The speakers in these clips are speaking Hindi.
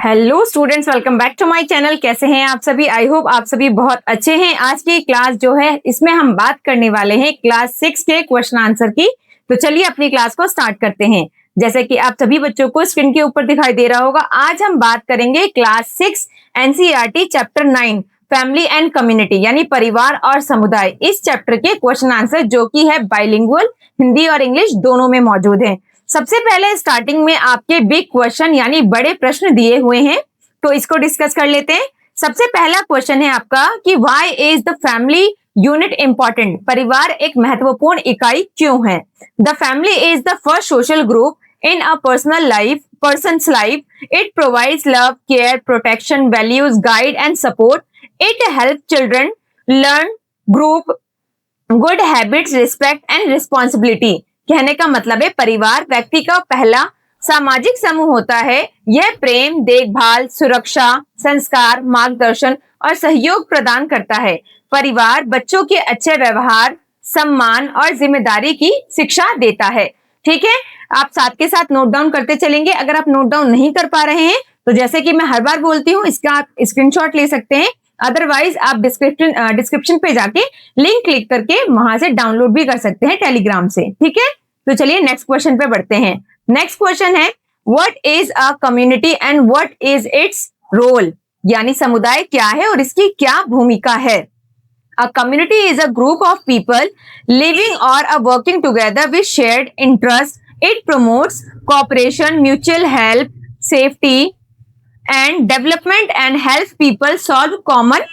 Hello students, welcome back to my channel. कैसे हैं आप सभी? आई होप आप सभी बहुत अच्छे हैं। आज की क्लास जो है इसमें हम बात करने वाले हैं क्लास 6 के क्वेश्चन आंसर की। तो चलिए अपनी क्लास को स्टार्ट करते हैं। जैसे कि आप सभी बच्चों को स्क्रीन के ऊपर दिखाई दे रहा होगा, आज हम बात करेंगे class 6 NCERT chapter 9 family and community यानी परिवार और समुदाय। इस चैप्टर के क्वेश्चन आंसर जो कि है बाइलिंगुअल, हिंदी और इंग्लिश दोनों में मौजूद है। सबसे पहले स्टार्टिंग में आपके बिग क्वेश्चन यानी बड़े प्रश्न दिए हुए हैं, तो इसको डिस्कस कर लेते हैं। सबसे पहला क्वेश्चन है आपका कि why is the family unit important? परिवार एक महत्वपूर्ण इकाई क्यों है? The family is the first social group in a person's life. It provides love, care, protection, values, guide and support. It helps children learn group good habits, respect and responsibility. कहने का मतलब है परिवार व्यक्ति का पहला सामाजिक समूह होता है। यह प्रेम, देखभाल, सुरक्षा, संस्कार, मार्गदर्शन और सहयोग प्रदान करता है। परिवार बच्चों के अच्छे व्यवहार, सम्मान और जिम्मेदारी की शिक्षा देता है। ठीक है, आप साथ के साथ नोट डाउन करते चलेंगे। अगर आप नोट डाउन नहीं कर पा रहे हैं तो जैसे कि मैं हर बार बोलती हूँ, इसका आप स्क्रीनशॉट ले सकते हैं। अदरवाइज आप डिस्क्रिप्शन पे जाके लिंक क्लिक करके वहां से डाउनलोड भी कर सकते हैं टेलीग्राम से। ठीक है, तो चलिए नेक्स्ट क्वेश्चन पे बढ़ते हैं। नेक्स्ट क्वेश्चन है what is a community and what is its role? यानी समुदाय क्या है और इसकी क्या भूमिका है? A community is a group of people living or working together with shared interests. It promotes cooperation, mutual help, safety, and development and helps people solve common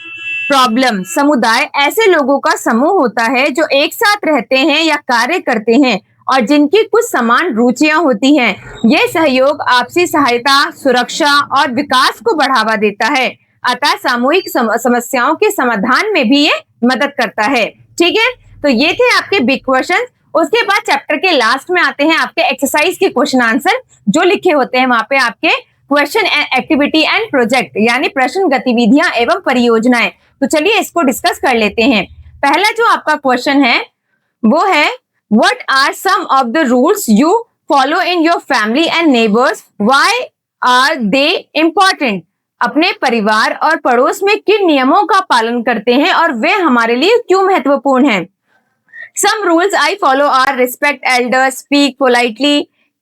problem. समुदाय ऐसे लोगों का समूह होता है जो एक साथ रहते हैं या कार्य करते हैं और जिनकी कुछ समान रुचियां होती हैं। यह सहयोग, आपसी सहायता, सुरक्षा और विकास को बढ़ावा देता है, अतः सामूहिक समस्याओं के समाधान में भी ये मदद करता है। ठीक है, तो ये थे आपके बिग क्वेश्चन। उसके बाद चैप्टर के लास्ट में आते हैं आपके एक्सरसाइज के क्वेश्चन आंसर जो लिखे होते हैं। वहां पे आपके question and activity and project यानी प्रश्न, गतिविधियां एवं परियोजनाएं। तो चलिए इसको डिस्कस कर लेते हैं। पहला जो आपका क्वेश्चन है वो है what are some of the rules you follow in your family and neighbours? Why are they important? अपने परिवार और पड़ोस में किन नियमों का पालन करते हैं और वे हमारे लिए क्यों महत्वपूर्ण हैं? Some rules I follow are respect elders, speak politely,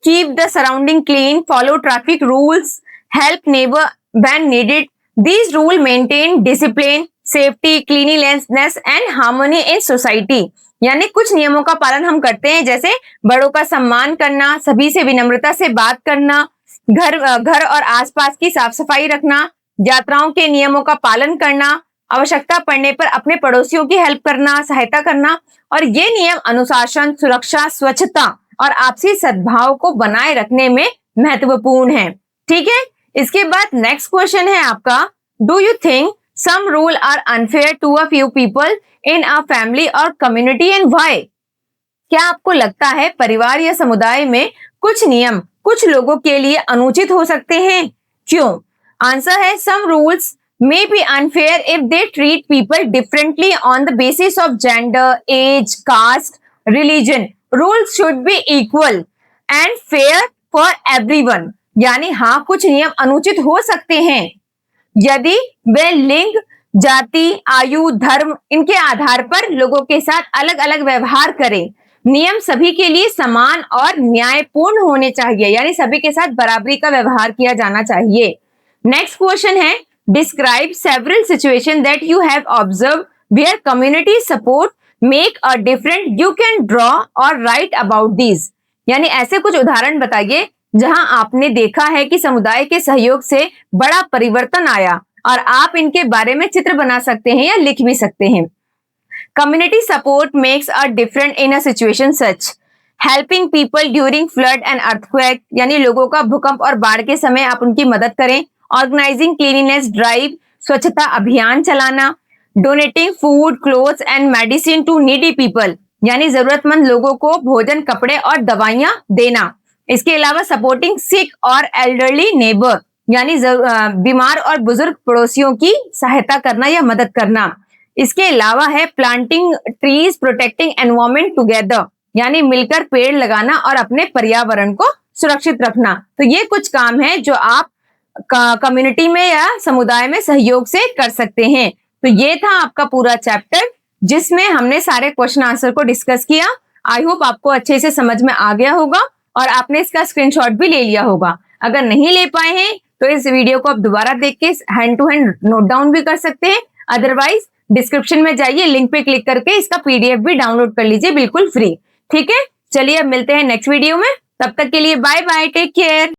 keep the surrounding clean, follow traffic rules, help neighbor when needed. These rules maintain discipline, safety, cleanliness and harmony in society. यानी कुछ नियमों का पालन हम करते हैं, जैसे बड़ों का सम्मान करना, सभी से विनम्रता से बात करना, घर और आसपास की साफ सफाई रखना, यात्राओं के नियमों का पालन करना, आवश्यकता पड़ने पर अपने पड़ोसियों की हेल्प करना, सहायता करना। और ये नियम अनुशासन, सुरक्षा, स्वच्छता और आपसी सद्भाव को बनाए रखने में महत्वपूर्ण है। ठीक है, इसके बाद नेक्स्ट क्वेश्चन है आपका do you think some rule are unfair to a few people in a family और कम्युनिटी एंड व्हाई? क्या आपको लगता है परिवार या समुदाय में कुछ नियम कुछ लोगों के लिए अनुचित हो सकते हैं? क्यों? आंसर है some rules may be unfair if they treat people differently on the basis of gender, age, caste, religion. Rules should be equal and fair for everyone. यानी हाँ, कुछ नियम अनुचित हो सकते हैं यदि वे लिंग, जाति, आयु, धर्म इनके आधार पर लोगों के साथ अलग अलग व्यवहार करें। नियम सभी के लिए समान और न्यायपूर्ण होने चाहिए, यानी सभी के साथ बराबरी का व्यवहार किया जाना चाहिए। नेक्स्ट क्वेश्चन है describe several situations that you have observed where community support make a difference. You can draw or write about these. यानी ऐसे कुछ उदाहरण बताइए जहां आपने देखा है कि समुदाय के सहयोग से बड़ा परिवर्तन आया और आप इनके बारे में चित्र बना सकते हैं या लिख भी सकते हैं। Community support makes a difference in a situation such helping people during flood and earthquake. यानी लोगों का भूकंप और बाढ़ के समय आप उनकी मदद करें। ऑर्गेनाइजिंग क्लीनिनेस ड्राइव, स्वच्छता अभियान चलाना। Donating food, clothes and medicine to needy people, यानी जरूरतमंद लोगों को भोजन, कपड़े और दवाइयां देना। इसके अलावा सपोर्टिंग सिक और एल्डरली नेबर, यानी बीमार और बुजुर्ग पड़ोसियों की सहायता करना या मदद करना। इसके अलावा है planting trees, protecting environment together, यानी मिलकर पेड़ लगाना और अपने पर्यावरण को सुरक्षित रखना। तो ये कुछ काम है जो आप कम्युनिटी में या समुदाय में सहयोग से कर सकते हैं। तो ये था आपका पूरा चैप्टर जिसमें हमने सारे क्वेश्चन आंसर को डिस्कस किया। आई होप आपको अच्छे से समझ में आ गया होगा और आपने इसका स्क्रीनशॉट भी ले लिया होगा। अगर नहीं ले पाए हैं तो इस वीडियो को आप दोबारा देख के hand to hand note down भी कर सकते हैं। अदरवाइज डिस्क्रिप्शन में जाइए, लिंक पे क्लिक करके इसका PDF भी डाउनलोड कर लीजिए बिल्कुल फ्री। ठीक है, चलिए अब मिलते हैं नेक्स्ट वीडियो में। तब तक के लिए बाय बाय, टेक केयर।